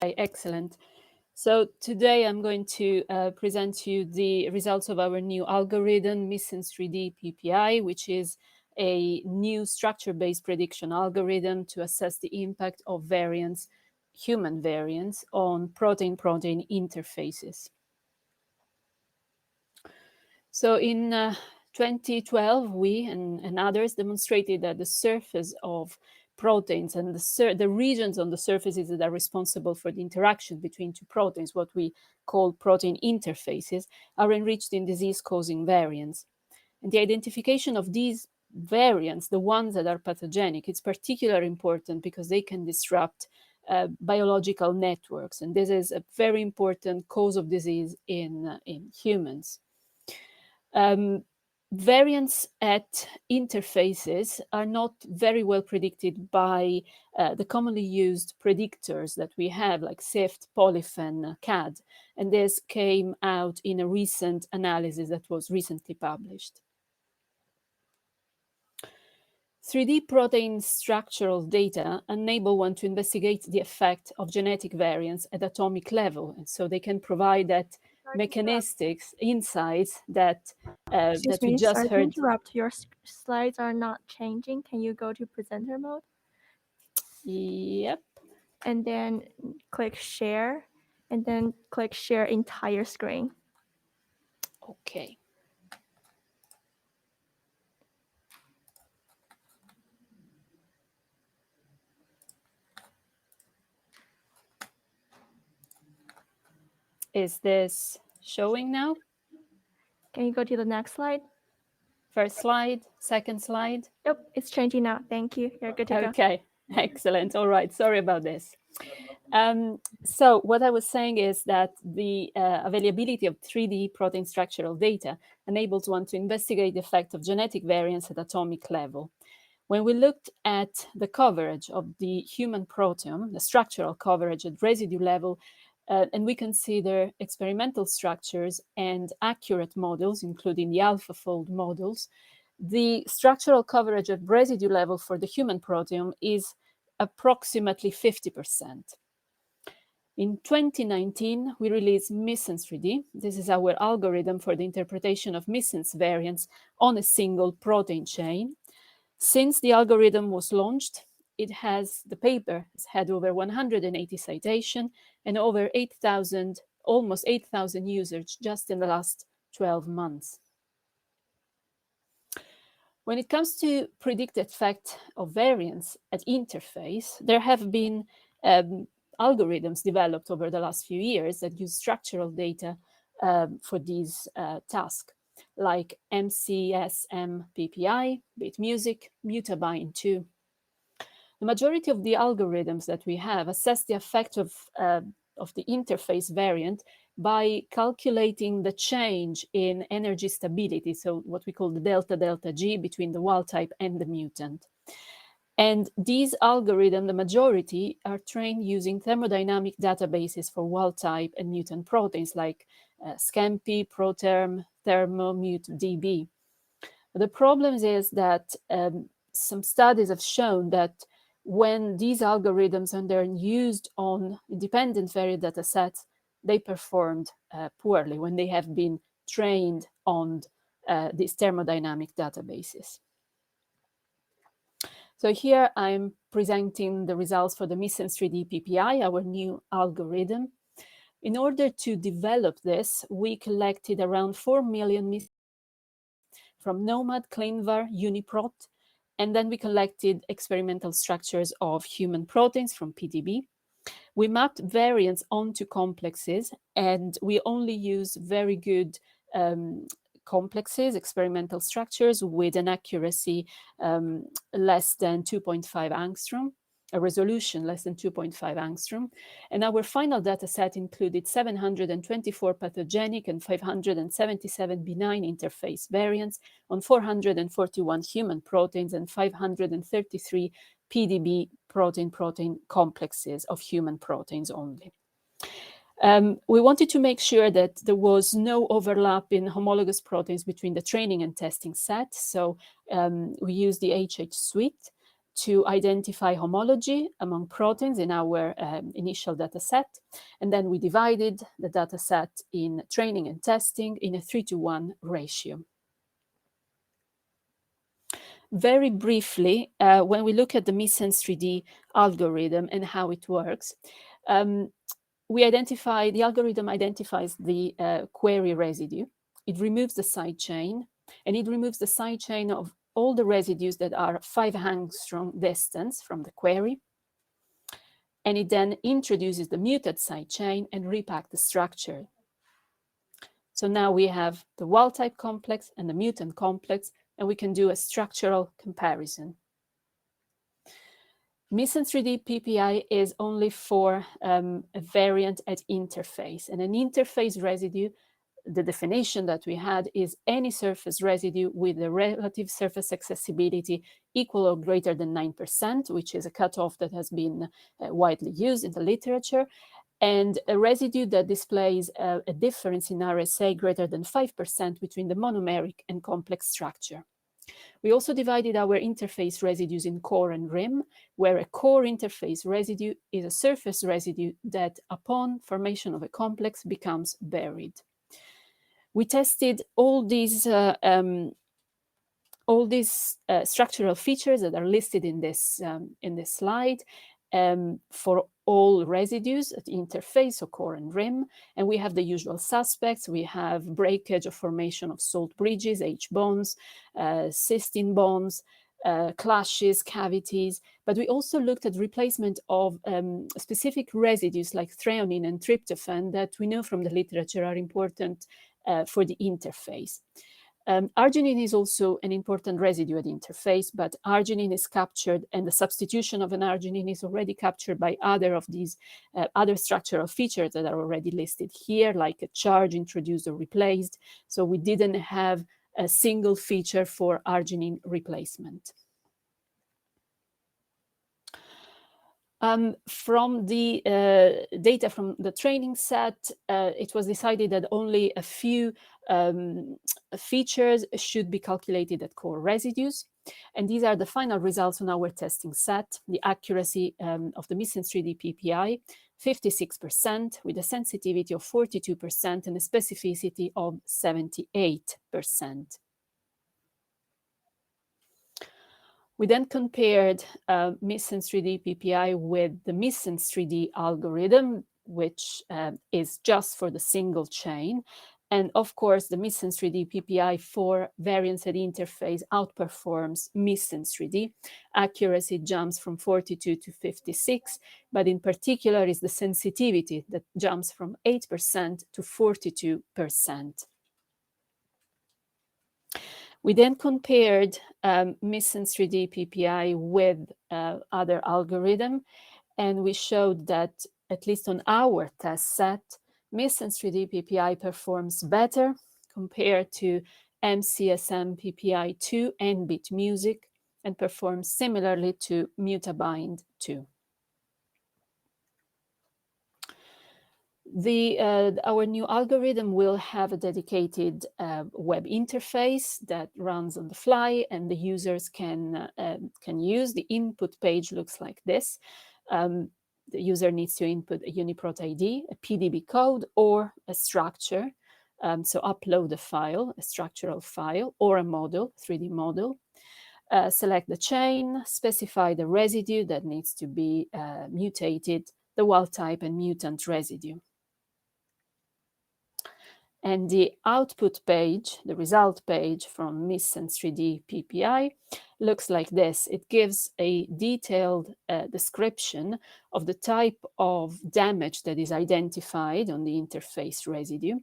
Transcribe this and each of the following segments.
Excellent. So today I'm going to present to you the results of our new algorithm, Missense3D-PPI, which is a new structure-based prediction algorithm to assess the impact of variants, human variants, on protein-protein interfaces. So in 2012, we and others demonstrated that the surface of proteins and the regions on the surfaces that are responsible for the interaction between two proteins, what we call protein interfaces, are enriched in disease-causing variants. And the identification of these variants, the ones that are pathogenic, it's particularly important because they can disrupt biological networks. And this is a very important cause of disease in humans. Variants at interfaces are not very well predicted by the commonly used predictors that we have, like SIFT, Polyphen, CAD, and this came out in a recent analysis that was recently published. 3D protein structural data enable one to investigate the effect of genetic variants at atomic level, and so they can provide that mechanistics insights that that we just sorry heard. to interrupt. Your slides are not changing. Can you go to presenter mode? Yep. And then click share, and then click share entire screen. Okay. Is this showing now? Can you go to the next slide? First slide, second slide. Yep, it's changing now. Thank you. You're good to go. Okay, excellent. All right, sorry about this. So what I was saying is that the availability of 3D protein structural data enables one to investigate the effect of genetic variants at atomic level. When we looked at the coverage of the human proteome, the structural coverage at residue level, and we consider experimental structures and accurate models, including the AlphaFold models, the structural coverage at residue level for the human proteome is approximately 50%. In 2019, we released Missense3D. This is our algorithm for the interpretation of missense variants on a single protein chain. Since the algorithm was launched, the paper has had over 180 citations and over 8,000, almost 8,000 users just in the last 12 months. When it comes to predicted effect of variants at interface, there have been algorithms developed over the last few years that use structural data for these tasks, like ISMB, BitMusic, MutaBind2. The majority of the algorithms that we have assess the effect of the interface variant by calculating the change in energy stability, so what we call the delta G between the wild type and the mutant. And these algorithms, the majority, are trained using thermodynamic databases for wild type and mutant proteins like Scampi, Protherm, Thermo, MuteDB. The problem is that some studies have shown that when these algorithms are used on independent variant data sets, they performed poorly when they have been trained on these thermodynamic databases. So here I'm presenting the results for the Missense3D-PPI, our new algorithm. In order to develop this, we collected around 4 million from Nomad, ClinVar, UniProt, and then we collected experimental structures of human proteins from PDB. We mapped variants onto complexes, and we only use very good complexes, experimental structures with an accuracy less than 2.5 angstrom, a resolution less than 2.5 angstrom. And our final data set included 724 pathogenic and 577 benign interface variants on 441 human proteins and 533 PDB protein-protein complexes of human proteins only. We wanted to make sure that there was no overlap in homologous proteins between the training and testing set. So we used the HH suite to identify homology among proteins in our initial data set. And then we divided the data set in training and testing in a 3-to-1 ratio. Very briefly, when we look at the Missense3D algorithm and how it works, the algorithm identifies the query residue. It removes the side chain, and it removes the side chain of all the residues that are 5 angstrom distance from the query. And it then introduces the muted side chain and repacks the structure. So now we have the wild-type complex and the mutant complex, and we can do a structural comparison. Missense3D-PPI is only for a variant at interface, and an interface residue, the definition that we had is any surface residue with a relative surface accessibility equal or greater than 9%, which is a cutoff that has been widely used in the literature, and a residue that displays a difference in RSA greater than 5% between the monomeric and complex structure. We also divided our interface residues in core and rim, where a core interface residue is a surface residue that, upon formation of a complex, becomes buried. We tested all these structural features that are listed in this slide for all residues at interface, so core and rim, and we have the usual suspects. We have breakage or formation of salt bridges, H bonds, cysteine bonds, clashes, cavities, but we also looked at replacement of specific residues like threonine and tryptophan that we know from the literature are important for the interface. Arginine is also an important residue at interface, but arginine is captured, and the substitution of an arginine is already captured by other of these other structural features that are already listed here, like a charge introduced or replaced. So we didn't have a single feature for arginine replacement. From the data from the training set, it was decided that only a few features should be calculated at core residues. And these are the final results on our testing set. The accuracy of the Missense3D-PPI, 56%, with a sensitivity of 42% and a specificity of 78%. We then compared Missense3D-PPI with the Missense3D algorithm, which is just for the single chain. And of course, the Missense3D-PPI for variance at interface outperforms Missense3D. Accuracy jumps from 42 to 56, but in particular is the sensitivity that jumps from 8% to 42%. We then compared Missense3D-PPI with other algorithm, and we showed that, at least on our test set, Missense3D-PPI performs better compared to MCSM-PPI2 and BitMusic, and performs similarly to MutaBind2. Our new algorithm will have a dedicated web interface that runs on the fly, and the users can use. The input page looks like this. The user needs to input a UniProt ID, a PDB code, or a structure. So upload a file, a structural file, or a model, 3D model. Select the chain, specify the residue that needs to be mutated, the wild type and mutant residue. And the output page, the result page from Missense3D-PPI looks like this. It gives a detailed description of the type of damage that is identified on the interface residue.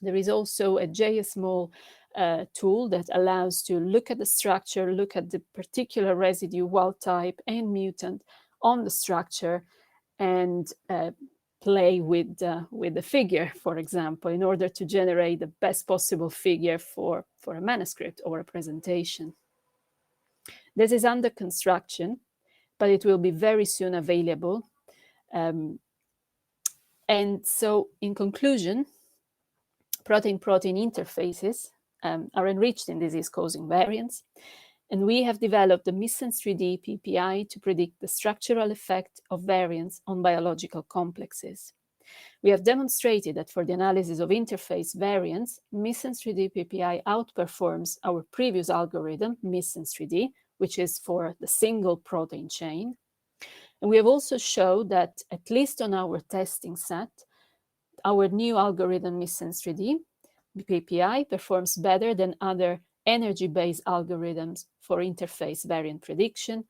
There is also a JSMall tool that allows to look at the structure, look at the particular residue, wild type and mutant on the structure, and play with the figure, for example, in order to generate the best possible figure for a manuscript or a presentation. This is under construction, but it will be very soon available. And so, in conclusion, protein-protein interfaces are enriched in disease-causing variants. And we have developed the Missense3D-PPI to predict the structural effect of variants on biological complexes. We have demonstrated that for the analysis of interface variants, Missense3D-PPI outperforms our previous algorithm, Missense3D, which is for the single protein chain. And we have also showed that, at least on our testing set, our new algorithm, Missense3D-PPI, performs better than other energy-based algorithms for interface variant prediction,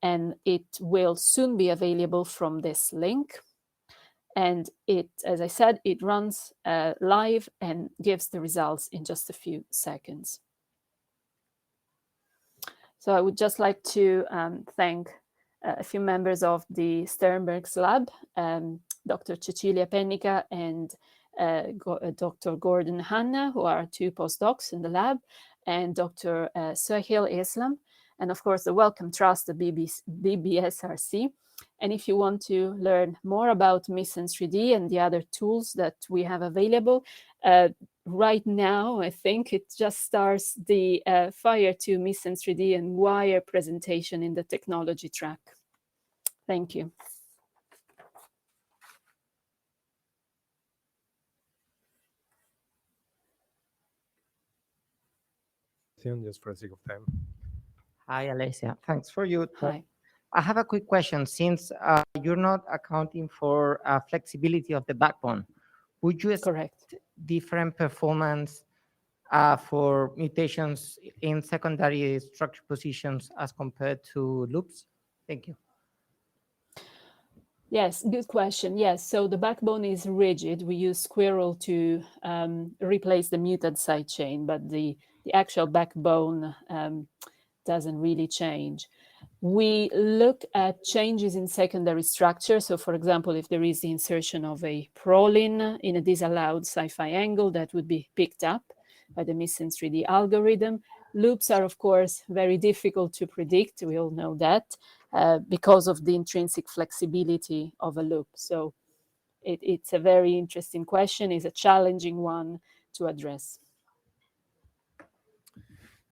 and it will soon be available from this link. And it, as I said, it runs live and gives the results in just a few seconds. So I would just like to thank a few members of the Sternberg's lab, Dr. Cecilia Pennica and Dr. Gordon Hanna, who are two postdocs in the lab, and Dr. Sohail Islam, and of course the Wellcome Trust, the BBSRC. And if you want to learn more about Missense3D and the other tools that we have available, right now, I think it just starts the Fire to Missense3D and Wire presentation in the technology track. Thank you. Just for the sake of time. Hi, Alessia. Thanks for your talk. Hi. I have a quick question. Since you're not accounting for flexibility of the backbone, would you expect different performance for mutations in secondary structure positions as compared to loops? Thank you. Yes, good question. Yes, so the backbone is rigid. We use Squirrel to replace the mutant side chain, but the actual backbone doesn't really change. We look at changes in secondary structure. So for example, if there is the insertion of a prolin in a disallowed sci-fi angle, that would be picked up by the Missense3D algorithm. Loops are, of course, very difficult to predict. We all know that because of the intrinsic flexibility of a loop. So it's a very interesting question. It's a challenging one to address.